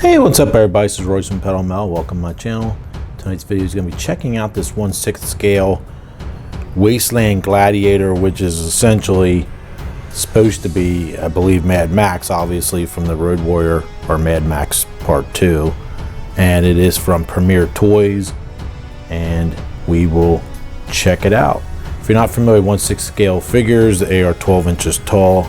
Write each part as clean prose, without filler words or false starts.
Hey, what's up everybody? This is Royce from Pedal Mel. Welcome to my channel. Tonight's video is going to be checking out this 1/6 scale Wasteland Gladiator, which is essentially supposed to be, I believe, Mad Max, obviously from the Road Warrior or Mad Max Part 2. And it is from Premier Toys, and we will check it out. If you're not familiar with 1/6 scale figures, they are 12 inches tall.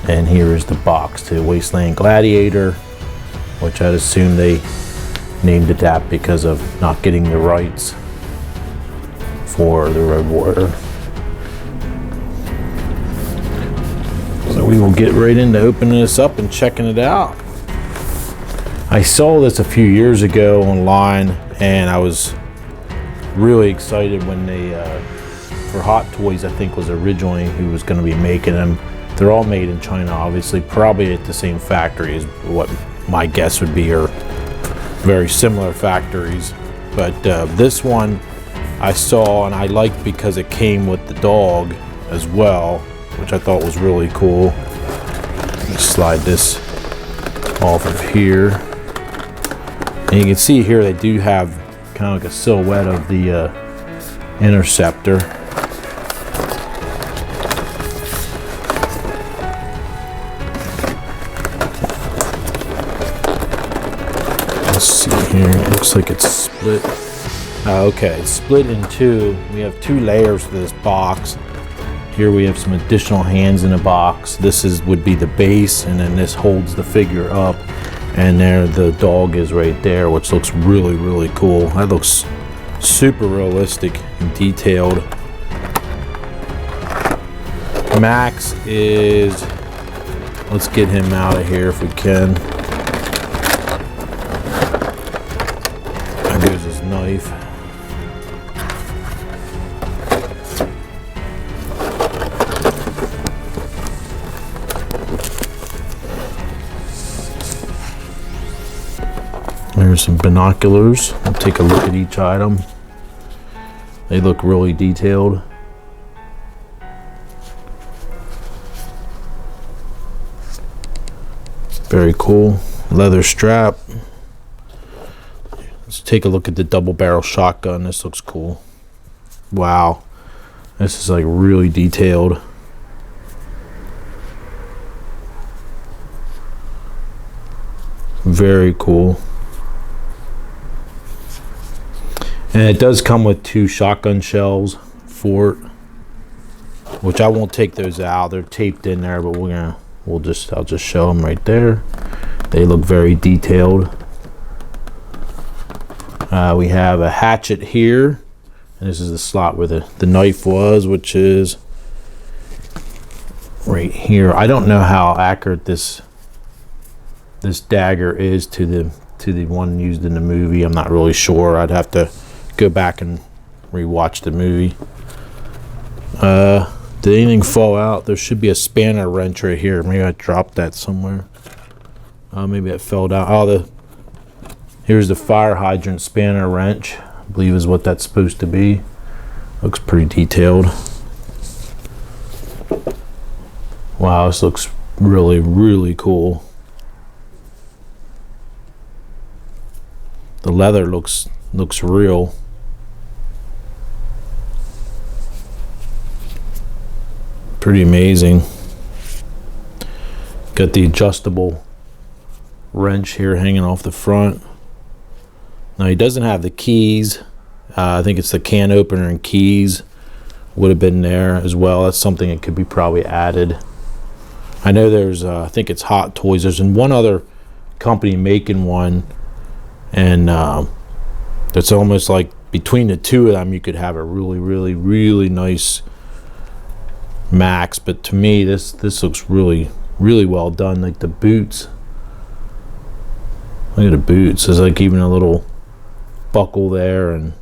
And here is the box to Wasteland Gladiator, which I'd assume they named it that because of not getting the rights for the Road Warrior. So we will get right into opening this up and checking it out. I saw this a few years ago online, and I was really excited when they, for Hot Toys, I think was originally who was going to be making them. They're all made in China, obviously, probably at the same factory as what my guess would be, or very similar factories. But this one I saw and I liked because it came with the dog as well, which I thought was really cool. Let's slide this off of here, and you can see here they do have kind of like a silhouette of the Interceptor. Let's see here, it looks like it's split. Okay, it's split in two. We have two layers to this box. Here we have some additional hands in the box. This would be the base, and then this holds the figure up. And there the dog is right there, which looks really, really cool. That looks super realistic and detailed. Max is, let's get him out of here if we can. There's his knife. There's some binoculars. I'll take a look at each item. They look really detailed. Very cool. Leather strap. Let's take a look at the double barrel shotgun. This looks cool. Wow. This is like really detailed. Very cool. And it does come with two shotgun shells for it, which I won't take those out. They're taped in there, but I'll just show them right there. They look very detailed. We have a hatchet here, and this is the slot where the knife was, which is right here. I don't know how accurate this dagger is to the one used in the movie. I'm not really sure. I'd have to go back and rewatch the movie. Did anything fall out? There should be a spanner wrench right here. Maybe I dropped that somewhere. Maybe it fell down. Oh, here's the fire hydrant spanner wrench, I believe is what that's supposed to be. Looks pretty detailed. Wow, this looks really, really cool. The leather looks real. Pretty amazing. Got the adjustable wrench here hanging off the front. Now he doesn't have the keys. I think it's the can opener and keys would have been there as well. That's something that could be probably added. I know there's, I think it's Hot Toys. There's one other company making one, and it's almost like between the two of them, you could have a really, really, really nice Max. But to me, this looks really, really well done. Like the boots. Look at the boots. There's like even a little buckle there, and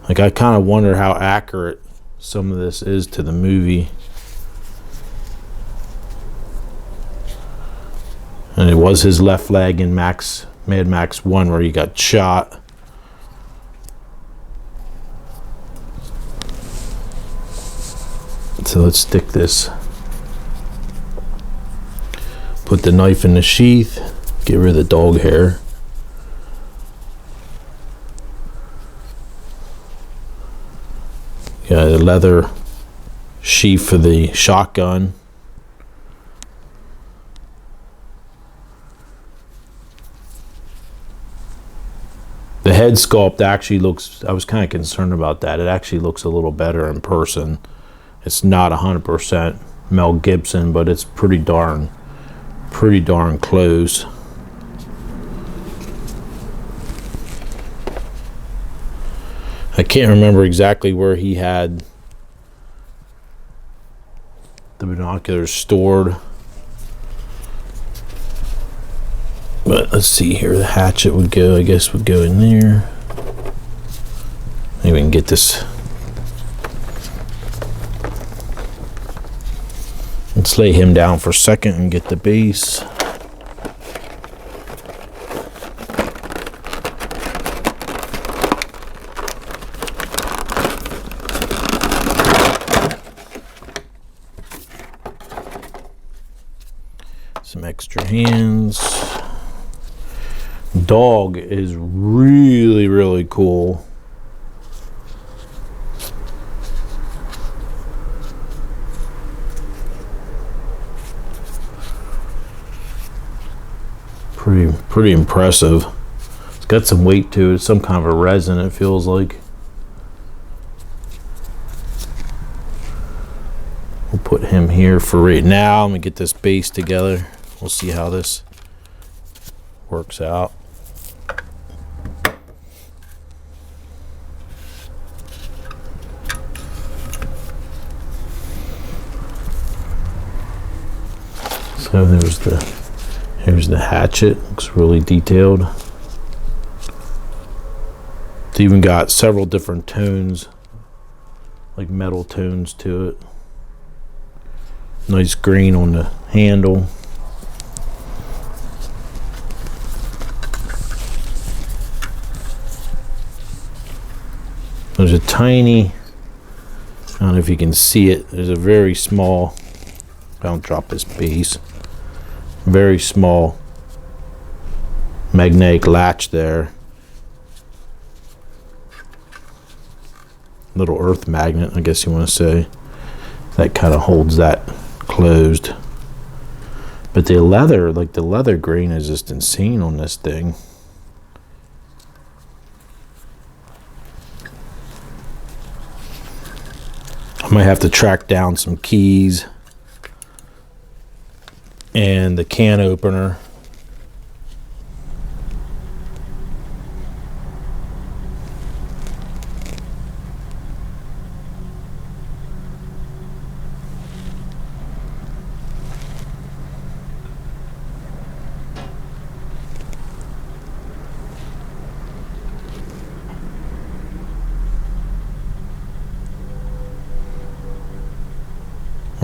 like I kind of wonder how accurate some of this is to the movie. And it was his left leg in Mad Max 1 where he got shot. So let's stick this Put the knife in the sheath, get rid of the dog hair. Got a leather sheath for the shotgun. The head sculpt actually looks, I was kind of concerned about that. It actually looks a little better in person. It's not 100% Mel Gibson, but it's pretty darn close. I can't remember exactly where he had the binoculars stored. But let's see here, the hatchet would go, I guess would go in there. Maybe we can get this. Let's lay him down for a second and get the base. Some extra hands. Dog is really cool. Pretty impressive. It's got some weight to it, some kind of a resin, it feels like. We'll put him here for right now. Let me get this base together. We'll see how this works out. So here's the hatchet. Looks really detailed. It's even got several different tones, like metal tones to it. Nice green on the handle. There's a tiny, I don't know if you can see it, there's a very small, I don't drop this base, very small magnetic latch there. Little earth magnet, I guess you want to say. That kind of holds that closed. But the leather, like the leather grain is just insane on this thing. I might have to track down some keys and the can opener.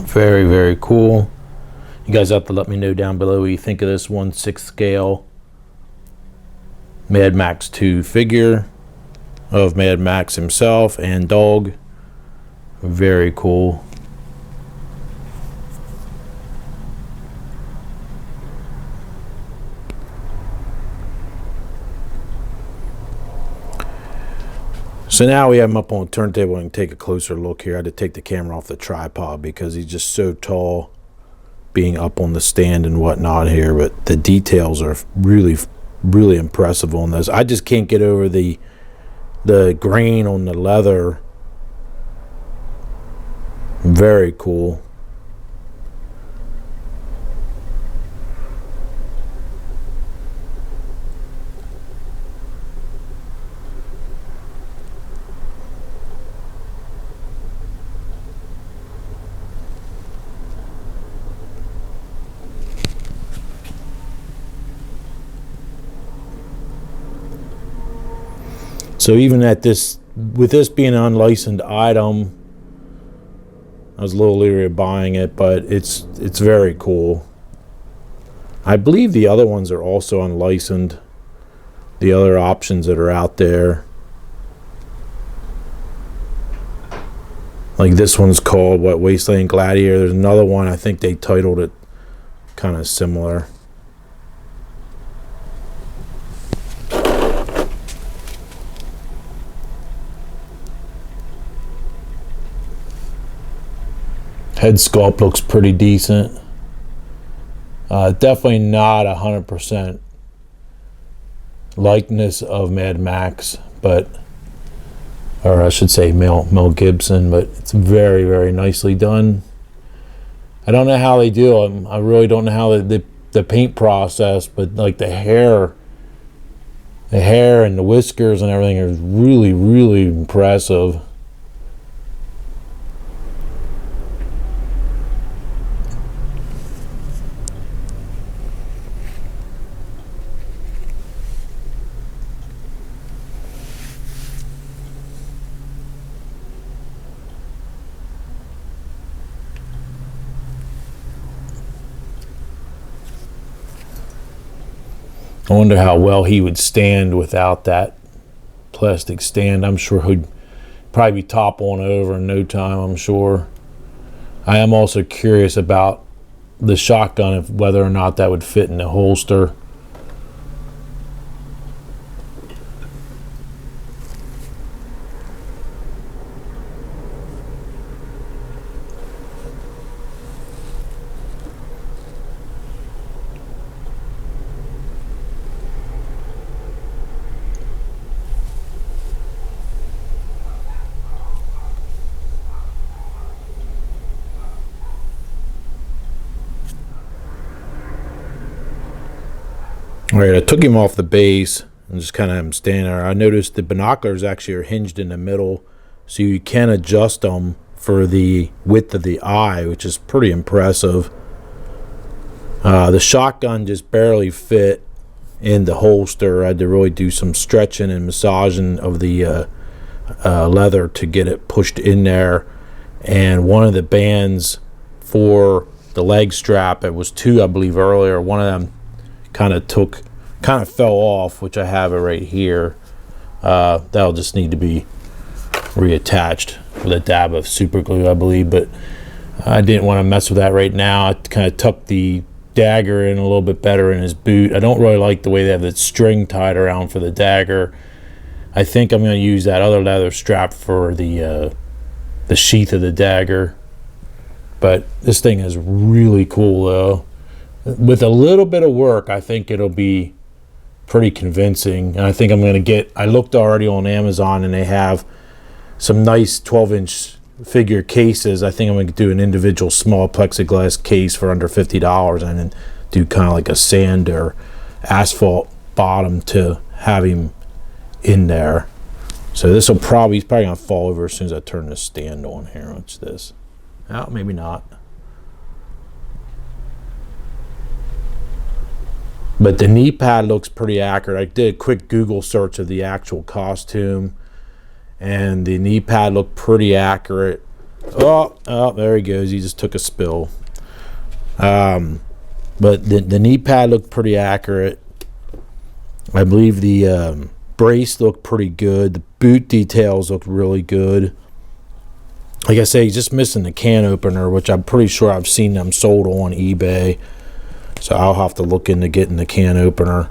Very cool. You guys have to let me know down below what you think of this 1/6 scale Mad Max 2 figure of Mad Max himself and dog. Very cool. So now we have him up on a turntable and take a closer look here. I had to take the camera off the tripod because he's just so tall being up on the stand and whatnot here, but the details are really impressive on this. I just can't get over the grain on the leather. Very cool. So even at this, with this being an unlicensed item, I was a little leery of buying it, but it's very cool. I believe the other ones are also unlicensed. The other options that are out there, like this one's called what, Wasteland Gladiator. There's another one, I think they titled it kind of similar. Head sculpt looks pretty decent. Definitely not 100% likeness of Mad Max, but, or I should say Mel Gibson, but it's very, very nicely done. I don't know how they do it. I really don't know how the paint process, but like the hair and the whiskers and everything is really, really impressive. I wonder how well he would stand without that plastic stand. I'm sure he'd probably be toppling over in no time, I'm sure. I am also curious about the shotgun, if whether or not that would fit in the holster. All right, I took him off the base and just kind of him standing there. I noticed the binoculars actually are hinged in the middle, so you can adjust them for the width of the eye, which is pretty impressive. The shotgun just barely fit in the holster. I had to really do some stretching and massaging of the leather to get it pushed in there. And one of the bands for the leg strap, it was two, I believe, earlier. One of them kind of fell off, which I have it right here. That'll just need to be reattached with a dab of super glue, I believe, but I didn't want to mess with that right now. I kind of tucked the dagger in a little bit better in his boot. I don't really like the way they have the string tied around for the dagger. I think I'm going to use that other leather strap for the sheath of the dagger. But this thing is really cool, though. With a little bit of work, I think it'll be pretty convincing. And I think I'm going to I looked already on Amazon, and they have some nice 12-inch figure cases. I think I'm going to do an individual small plexiglass case for under $50 and then do kind of like a sand or asphalt bottom to have him in there. So he's probably going to fall over as soon as I turn this stand on here. What's this? Oh, maybe not. But the knee pad looks pretty accurate. I did a quick Google search of the actual costume, and the knee pad looked pretty accurate. Oh, there he goes. He just took a spill. But the knee pad looked pretty accurate. I believe the brace looked pretty good. The boot details looked really good. Like I say, he's just missing the can opener, which I'm pretty sure I've seen them sold on eBay. So I'll have to look into getting the can opener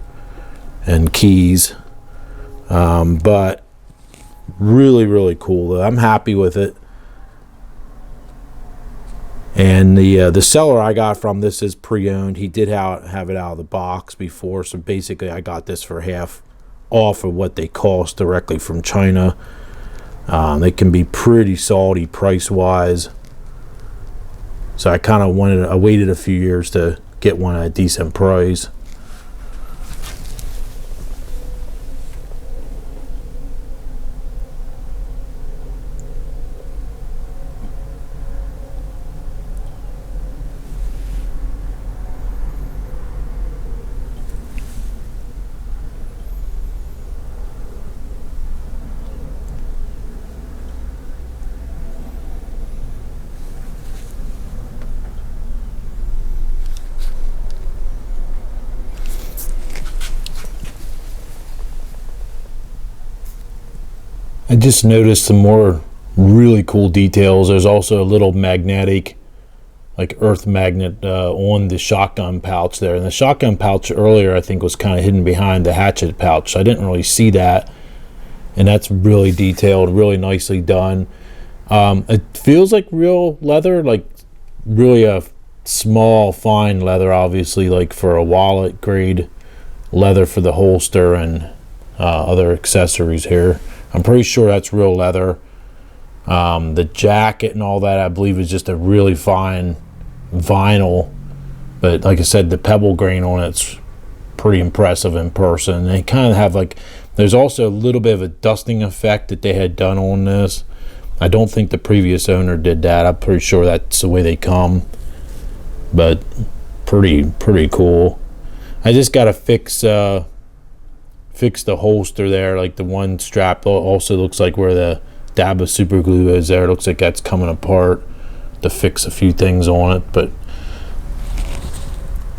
and keys. But really, really cool. I'm happy with it. And the seller I got from this is pre-owned. He did have it out of the box before. So basically I got this for half off of what they cost directly from China. They can be pretty salty price-wise. So I waited a few years to get one at a decent price. I just noticed some more really cool details. There's also a little magnetic like earth magnet on the shotgun pouch there. And the shotgun pouch earlier, I think, was kind of hidden behind the hatchet pouch, so I didn't really see that. And that's really detailed, really nicely done. It feels like real leather, like really a small, fine leather, obviously, like for a wallet grade leather for the holster and other accessories here. I'm pretty sure that's real leather. The jacket and all that, I believe, is just a really fine vinyl. But like I said, the pebble grain on it's pretty impressive in person. They kind of have like, there's also a little bit of a dusting effect that they had done on this. I don't think the previous owner did that. I'm pretty sure that's the way they come. But pretty cool. I just got to fix the holster there. Like the one strap also looks like where the dab of super glue is there. It looks like that's coming apart. To fix a few things on it, but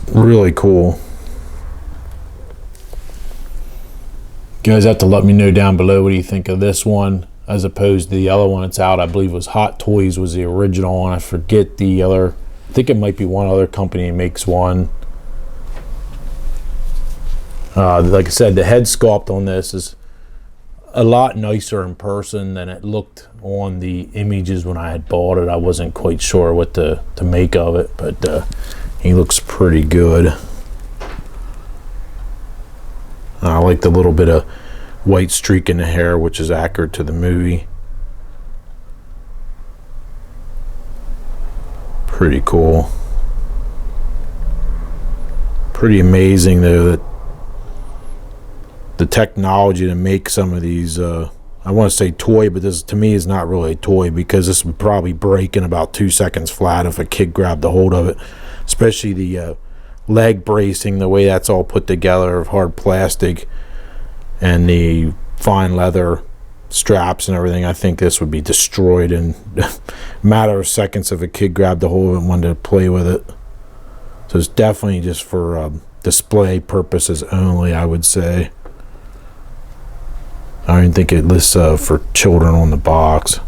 really cool. You guys have to let me know down below what do you think of this one as opposed to the other one that's out. I believe it was Hot Toys was the original, and I forget the other. I think it might be one other company makes one. Like I said, the head sculpt on this is a lot nicer in person than it looked on the images when I had bought it. I wasn't quite sure what to make of it, but he looks pretty good. I like the little bit of white streak in the hair, which is accurate to the movie. Pretty cool. Pretty amazing though that the technology to make some of these, I want to say toy, but this to me is not really a toy, because this would probably break in about 2 seconds flat if a kid grabbed a hold of it. Especially the leg bracing, the way that's all put together of hard plastic, and the fine leather straps and everything. I think this would be destroyed in a matter of seconds if a kid grabbed a hold of it and wanted to play with it. So it's definitely just for display purposes only, I would say. I don't even think it lists for children on the box.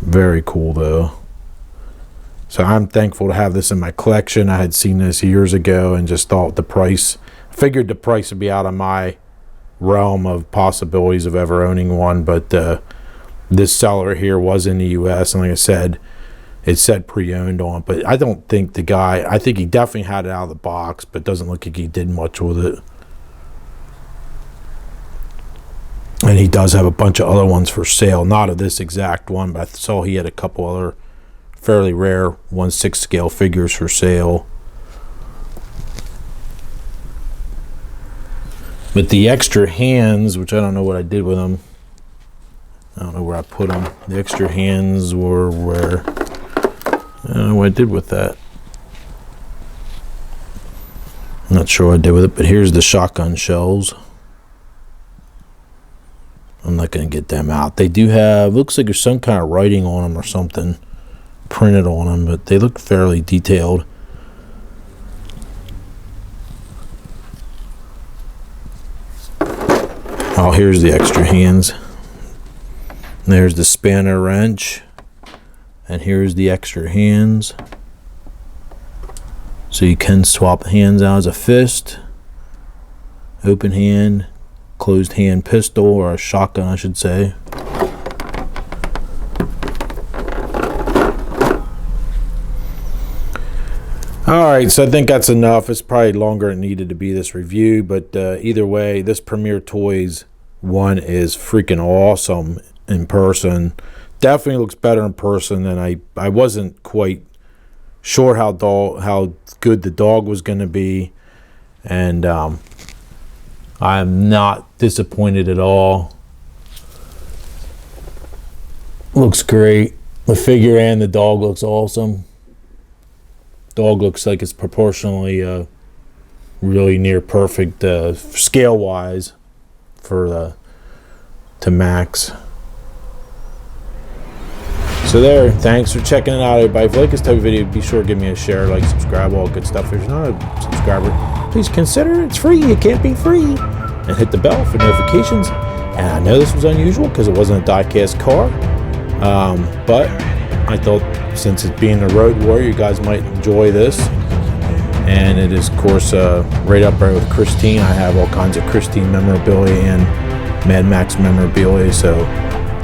Very cool though. So I'm thankful to have this in my collection. I had seen this years ago and just thought the price, figured the price would be out of my realm of possibilities of ever owning one, but this seller here was in the US, and like I said, it said pre-owned on it. But I don't think the guy, I think he definitely had it out of the box, but doesn't look like he did much with it. And he does have a bunch of other ones for sale, not of this exact one, but I saw he had a couple other fairly rare 1/6 scale figures for sale. But the extra hands, which I don't know what I did with them, I don't know where I put them. The extra hands were where, I don't know what I did with that. I'm not sure what I did with it, but here's the shotgun shells. I'm not going to get them out. They do have, looks like there's some kind of writing on them or something printed on them, but they look fairly detailed. Oh, here's the extra hands. There's the spanner wrench, and here's the extra hands. So you can swap the hands out as a fist, open hand, closed hand pistol, or a shotgun, I should say. Alright, so I think that's enough. It's probably longer than it needed to be, this review, but either way, this Premier Toys one is freaking awesome in person. Definitely looks better in person than I wasn't quite sure how good the dog was going to be, and I'm not disappointed at all. Looks great. The figure and the dog looks awesome. Dog looks like it's proportionally really near perfect scale wise for to Max. So there, thanks for checking it out, everybody. If you like this type of video, be sure to give me a share, like, subscribe, all good stuff. If you're not a subscriber, please consider it. It's free. It can't be free. And hit the bell for notifications. And I know this was unusual because it wasn't a die-cast car, but I thought since it's being a road warrior, you guys might enjoy this. And it is, of course, right up there with Christine. I have all kinds of Christine memorabilia and Mad Max memorabilia, so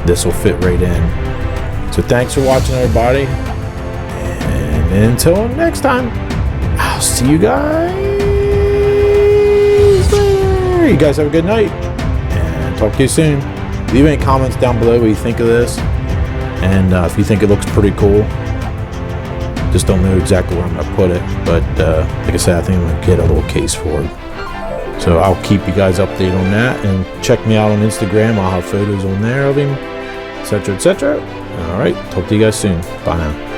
this will fit right in. So thanks for watching, everybody. And until next time, I'll see you guys later. You guys have a good night, and talk to you soon. Leave any comments down below what you think of this, and if you think it looks pretty cool. Just don't know exactly where I'm going to put it, but like I said, I think I'm going to get a little case for it. So I'll keep you guys updated on that, and check me out on Instagram. I'll have photos on there of him, etc., etc. All right, talk to you guys soon. Bye now.